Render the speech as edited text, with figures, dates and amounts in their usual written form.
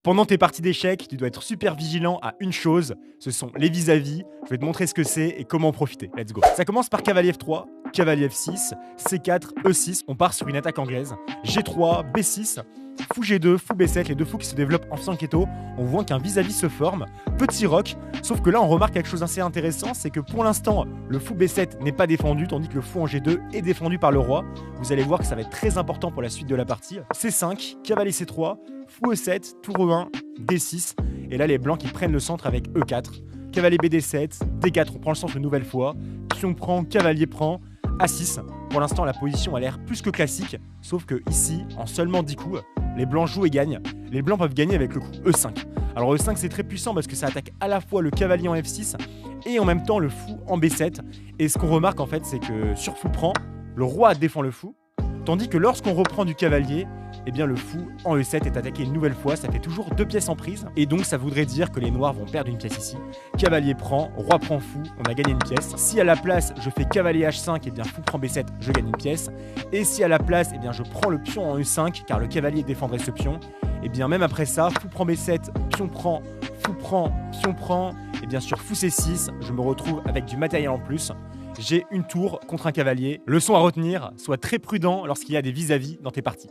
Pendant tes parties d'échecs, tu dois être super vigilant à une chose, ce sont les vis-à-vis. Je vais te montrer ce que c'est et comment en profiter. Let's go. Ça commence par cavalier F3, cavalier F6, C4, E6. On part sur une attaque anglaise. G3, B6, fou G2, fou B7, les deux fous qui se développent en fianchetto. On voit qu'un vis-à-vis se forme. Petit roc, sauf que là on remarque quelque chose d'assez intéressant, c'est que pour l'instant le fou B7 n'est pas défendu, tandis que le fou en G2 est défendu par le roi. Vous allez voir que ça va être très important pour la suite de la partie. C5, cavalier C3, fou E7, tour E1, D6. Et là les blancs qui prennent le centre avec E4. Cavalier BD7, D4, on prend le centre une nouvelle fois. Pion prend, cavalier prend, A6. Pour l'instant la position a l'air plus que classique, sauf que ici, en seulement 10 coups, les blancs jouent et gagnent. Les blancs peuvent gagner avec le coup E5. Alors E5 c'est très puissant parce que ça attaque à la fois le cavalier en F6 et en même temps le fou en B7. Et ce qu'on remarque en fait c'est que sur fou prend, le roi défend le fou, tandis que lorsqu'on reprend du cavalier, eh bien le fou en E7 est attaqué une nouvelle fois, ça fait toujours 2 pièces en prise, et donc ça voudrait dire que les noirs vont perdre une pièce ici. Cavalier prend, roi prend fou, on a gagné une pièce. Si à la place je fais cavalier H5, eh bien fou prend B7, je gagne une pièce. Et si à la place, eh bien je prends le pion en E5, car le cavalier défendrait ce pion, et bien même après ça, fou prend B7, pion prend, fou prend, pion prend, et bien sur fou C6, je me retrouve avec du matériel en plus. J'ai une tour contre un cavalier. Leçon à retenir, sois très prudent lorsqu'il y a des vis-à-vis dans tes parties.